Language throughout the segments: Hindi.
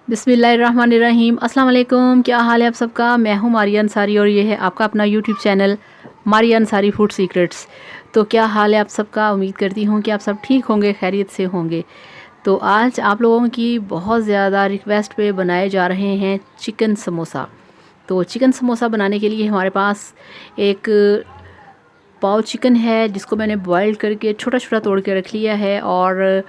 बिस्मिल्लाहिर्रहमानिर्रहीम। अस्सलाम वालेकुम। क्या हाल है आप सबका। मैं हूँ मारिया अंसारी और ये है आपका अपना YouTube channel Maria Ansari food secrets. तो क्या हाल है आप सबका। उम्मीद करती हूँ कि आप सब ठीक होंगे, खैरियत से होंगे। तो आज आप लोगों की बहुत ज़्यादा रिक्वेस्ट पे बनाए जा रहे हैं चिकन समोसा। तो चिकन समोसा बनाने के लिए हमारे पास एक पाव चिकन है जिसको मैंने बॉईल करके छोटा छोटा तोड़ के रख लिया है, और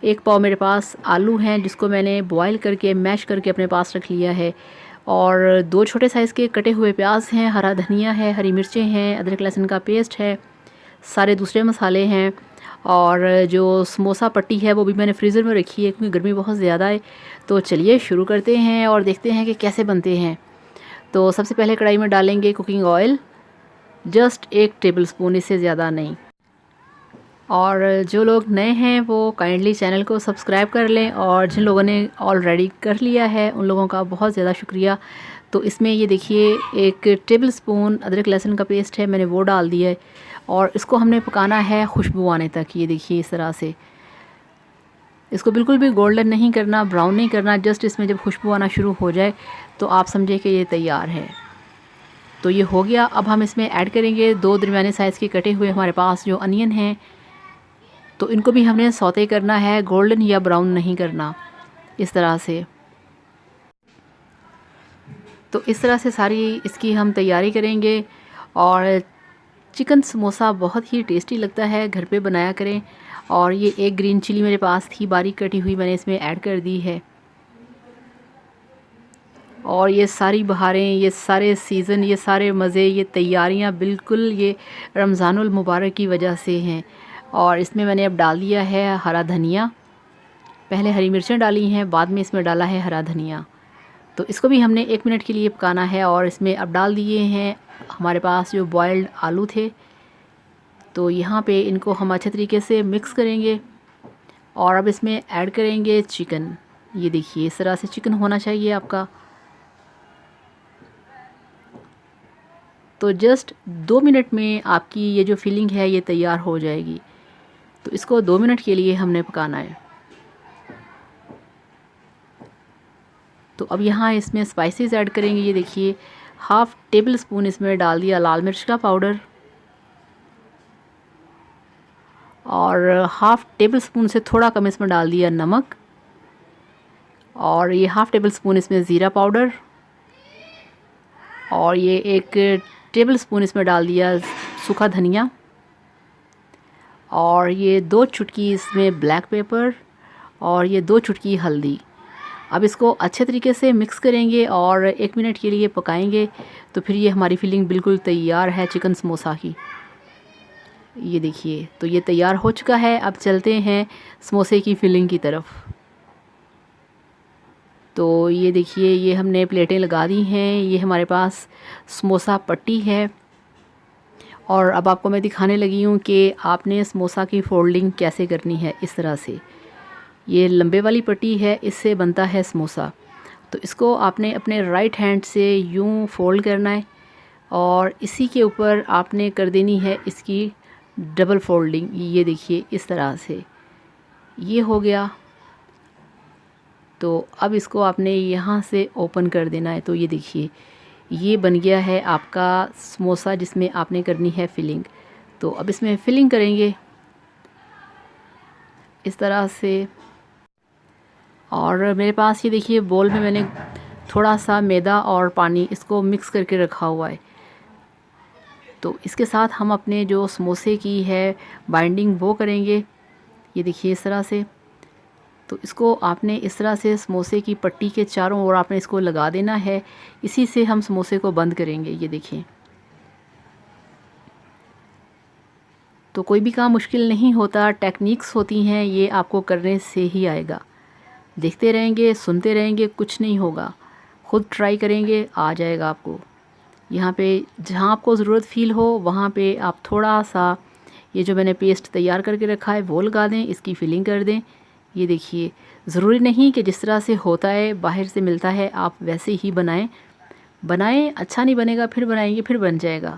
एक पाव मेरे पास आलू हैं जिसको मैंने बॉईल करके मैश करके अपने पास रख लिया है, और 2 छोटे साइज़ के कटे हुए प्याज हैं, हरा धनिया है, हरी मिर्चें हैं, अदरक लहसुन का पेस्ट है, सारे दूसरे मसाले हैं। और जो समोसा पट्टी है वो भी मैंने फ्रीज़र में रखी है क्योंकि गर्मी बहुत ज़्यादा है। तो चलिए शुरू करते हैं और देखते हैं कि कैसे बनते हैं। तो सबसे पहले कढ़ाई में डालेंगे cooking oil, just 1 table spoon, इससे ज़्यादा नहीं। और जो लोग नए हैं वो काइंडली चैनल को सब्सक्राइब कर लें, और जिन लोगों ने ऑलरेडी कर लिया है उन लोगों का बहुत ज़्यादा शुक्रिया। तो इसमें ये देखिए 1 टेबल स्पून अदरक लहसुन का पेस्ट है, मैंने वो डाल दिया है, और इसको हमने पकाना है खुशबू आने तक। ये देखिए इस तरह से, इसको बिल्कुल भी गोल्डन नहीं करना, ब्राउन नहीं करना, जस्ट इसमें जब खुशबू आना शुरू हो जाए तो आप समझे कि ये तैयार है। तो ये हो गया। अब हम इसमें ऐड करेंगे 2 दरमियाने साइज़ के कटे हुए हमारे पास जो अनियन हैं। तो इनको भी हमने सौते करना है, गोल्डन या ब्राउन नहीं करना, इस तरह से। तो इस तरह से सारी इसकी हम तैयारी करेंगे। और चिकन समोसा बहुत ही टेस्टी लगता है, घर पे बनाया करें। और ये 1 ग्रीन चिली मेरे पास थी बारीक कटी हुई, मैंने इसमें ऐड कर दी है। और ये सारी बहारें, ये सारे सीज़न, ये सारे मज़े, ये तैयारियां बिल्कुल ये रमज़ानुल मुबारक की वजह से हैं। और इसमें मैंने अब डाल दिया है हरा धनिया। पहले हरी मिर्चें डाली हैं, बाद में इसमें डाला है हरा धनिया। तो इसको भी हमने 1 मिनट के लिए पकाना है। और इसमें अब डाल दिए हैं हमारे पास जो बॉयल्ड आलू थे। तो यहाँ पे इनको हम अच्छे तरीके से मिक्स करेंगे, और अब इसमें ऐड करेंगे चिकन। ये देखिए इस तरह से चिकन होना चाहिए आपका। तो जस्ट 2 मिनट में आपकी ये जो फिलिंग है ये तैयार हो जाएगी। तो इसको 2 मिनट के लिए हमने पकाना है। तो अब यहाँ इसमें स्पाइसेस ऐड करेंगे। ये देखिए 1/2 टेबल स्पून इसमें डाल दिया लाल मिर्च का पाउडर, और 1/2 टेबल स्पून से थोड़ा कम इसमें डाल दिया नमक, और ये 1/2 टेबल स्पून इसमें ज़ीरा पाउडर, और ये 1 टेबल स्पून इसमें डाल दिया सूखा धनिया, और ये 2 चुटकी इसमें ब्लैक पेपर, और ये 2 चुटकी हल्दी। अब इसको अच्छे तरीके से मिक्स करेंगे और 1 मिनट के लिए पकाएंगे। तो फिर ये हमारी फिलिंग बिल्कुल तैयार है चिकन समोसा की। ये देखिए तो ये तैयार हो चुका है। अब चलते हैं समोसे की फिलिंग की तरफ। तो ये देखिए ये हमने प्लेटें लगा दी हैं। ये हमारे पास समोसा पट्टी है, और अब आपको मैं दिखाने लगी हूँ कि आपने समोसा की फोल्डिंग कैसे करनी है। इस तरह से ये लंबे वाली पट्टी है, इससे बनता है समोसा। तो इसको आपने अपने राइट हैंड से यूं फोल्ड करना है, और इसी के ऊपर आपने कर देनी है इसकी डबल फोल्डिंग। ये देखिए इस तरह से ये हो गया। तो अब इसको आपने यहाँ से ओपन कर देना है। तो ये देखिए ये बन गया है आपका समोसा जिसमें आपने करनी है फिलिंग। तो अब इसमें फिलिंग करेंगे इस तरह से। और मेरे पास ये देखिए बोल में मैंने थोड़ा सा मैदा और पानी इसको मिक्स करके रखा हुआ है। तो इसके साथ हम अपने जो समोसे की है बाइंडिंग वो करेंगे। ये देखिए इस तरह से। तो इसको आपने इस तरह से समोसे की पट्टी के चारों ओर आपने इसको लगा देना है। इसी से हम समोसे को बंद करेंगे। ये देखिए तो कोई भी काम मुश्किल नहीं होता, टेक्निक्स होती हैं, ये आपको करने से ही आएगा। देखते रहेंगे, सुनते रहेंगे, कुछ नहीं होगा। खुद ट्राई करेंगे, आ जाएगा आपको। यहाँ पे जहाँ आपको ज़रूरत फ़ील हो वहाँ पे आप थोड़ा सा ये जो मैंने पेस्ट तैयार करके रखा है वो लगा दें, इसकी फिलिंग कर दें। ये देखिए ज़रूरी नहीं कि जिस तरह से होता है बाहर से मिलता है आप वैसे ही बनाएं। अच्छा नहीं बनेगा फिर बनाएंगे फिर बन जाएगा।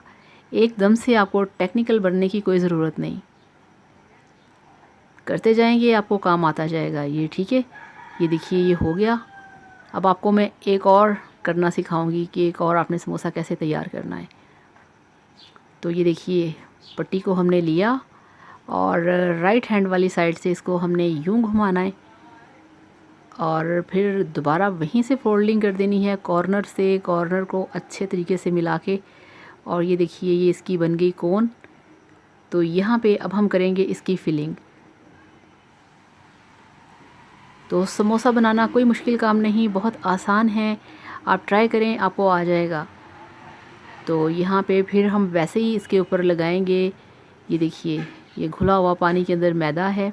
एकदम से आपको टेक्निकल बनने की कोई ज़रूरत नहीं, करते जाएंगे आपको काम आता जाएगा। ये ठीक है। ये देखिए ये हो गया। अब आपको मैं एक और करना सिखाऊंगी कि एक और आपने समोसा कैसे तैयार करना है। तो ये देखिए, पट्टी को हमने लिया और राइट हैंड वाली साइड से इसको हमने यूं घुमाना है और फिर दोबारा वहीं से फोल्डिंग कर देनी है, कॉर्नर से कॉर्नर को अच्छे तरीके से मिला के। और ये देखिए, ये इसकी बन गई कोन। तो यहाँ पे अब हम करेंगे इसकी फिलिंग। तो समोसा बनाना कोई मुश्किल काम नहीं, बहुत आसान है, आप ट्राई करें, आपको आ जाएगा। तो यहाँ पे फिर हम वैसे ही इसके ऊपर लगाएंगे। ये देखिए, ये घुला हुआ पानी के अंदर मैदा है।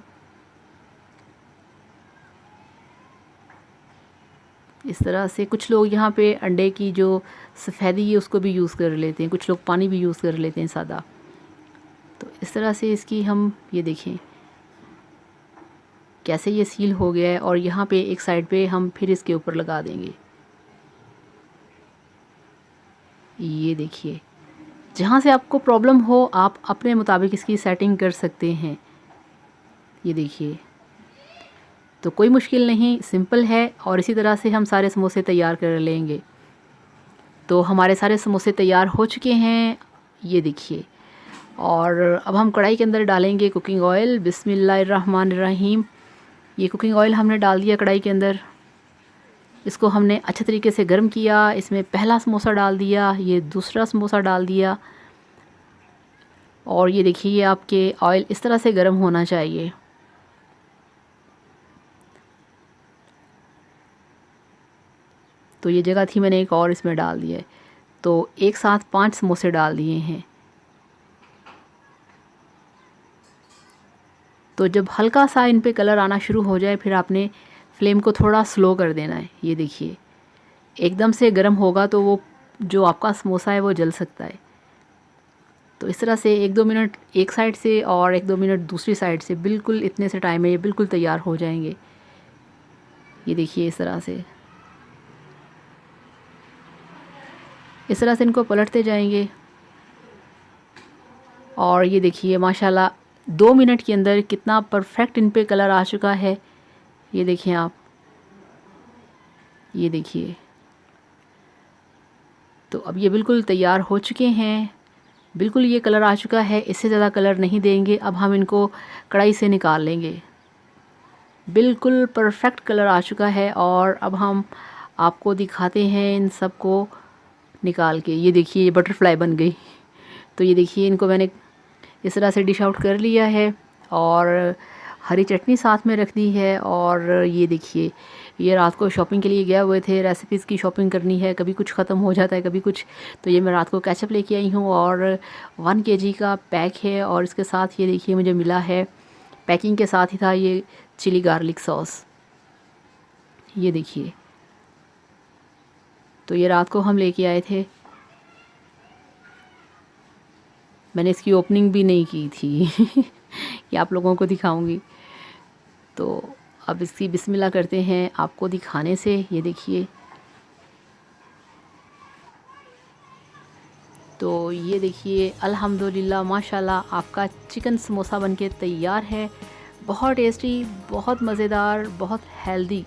इस तरह से कुछ लोग यहाँ पे अंडे की जो सफ़ेदी है उसको भी यूज़ कर लेते हैं, कुछ लोग पानी भी यूज़ कर लेते हैं सादा। तो इस तरह से इसकी हम ये देखें कैसे ये सील हो गया है। और यहाँ पे एक साइड पे हम फिर इसके ऊपर लगा देंगे। ये देखिए, जहाँ से आपको प्रॉब्लम हो आप अपने मुताबिक इसकी सेटिंग कर सकते हैं। ये देखिए, तो कोई मुश्किल नहीं, सिंपल है। और इसी तरह से हम सारे समोसे तैयार कर लेंगे। तो हमारे सारे समोसे तैयार हो चुके हैं, ये देखिए। और अब हम कढ़ाई के अंदर डालेंगे कुकिंग ऑयल। बिस्मिल्लाहिर्रहमानिर्रहीम। ये कुकिंग ऑयल हमने डाल दिया कढ़ाई के अंदर। इसको हमने अच्छे तरीके से गर्म किया। इसमें पहला समोसा डाल दिया, ये दूसरा समोसा डाल दिया। और ये देखिए, ये आपके ऑयल इस तरह से गर्म होना चाहिए। तो ये जगह थी, मैंने एक और इसमें डाल दिया है। तो एक साथ 5 समोसे डाल दिए हैं। तो जब हल्का सा इन पे कलर आना शुरू हो जाए फिर आपने फ्लेम को थोड़ा स्लो कर देना है। ये देखिए, एकदम से गर्म होगा तो वो जो आपका समोसा है वो जल सकता है। तो इस तरह से 1-2 मिनट एक साइड से और 1-2 मिनट दूसरी साइड से, बिल्कुल इतने से टाइम में ये बिल्कुल तैयार हो जाएंगे। ये देखिए, इस तरह से इनको पलटते जाएंगे। और ये देखिए, माशाल्लाह 2 मिनट के अंदर कितना परफेक्ट इन पे कलर आ चुका है। ये देखें आप, ये देखिए। तो अब ये बिल्कुल तैयार हो चुके हैं, बिल्कुल ये कलर आ चुका है, इससे ज़्यादा कलर नहीं देंगे। अब हम इनको कढ़ाई से निकाल लेंगे। बिल्कुल परफेक्ट कलर आ चुका है। और अब हम आपको दिखाते हैं इन सब को निकाल के। ये देखिए, ये बटरफ्लाई बन गई। तो ये देखिए, इनको मैंने इस तरह से डिश आउट कर लिया है और हरी चटनी साथ में रख दी है। और ये देखिए, ये रात को शॉपिंग के लिए गए हुए थे, रेसिपीज़ की शॉपिंग करनी है, कभी कुछ ख़त्म हो जाता है कभी कुछ। तो ये मैं रात को केचप लेके आई हूँ और 1 kg का पैक है। और इसके साथ ये देखिए मुझे मिला है, पैकिंग के साथ ही था ये चिली गार्लिक सॉस। ये देखिए, तो ये रात को हम लेके आए थे, मैंने इसकी ओपनिंग भी नहीं की थी ये आप लोगों को दिखाऊंगी। तो अब इसकी बिस्मिल्लाह करते हैं आपको दिखाने से। ये देखिए, तो ये देखिए, अल्हम्दुलिल्लाह माशाल्लाह आपका चिकन समोसा बनके तैयार है। बहुत टेस्टी, बहुत मज़ेदार, बहुत हेल्दी,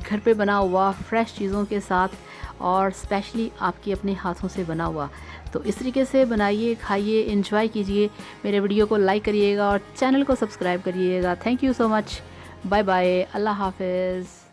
घर पे बना हुआ फ्रेश चीज़ों के साथ और स्पेशली आपके अपने हाथों से बना हुआ। तो इस तरीके से बनाइए, खाइए, एंजॉय कीजिए। मेरे वीडियो को लाइक करिएगा और चैनल को सब्सक्राइब करिएगा। Thank you so much. Bye bye, अल्लाह हाफ़िज़।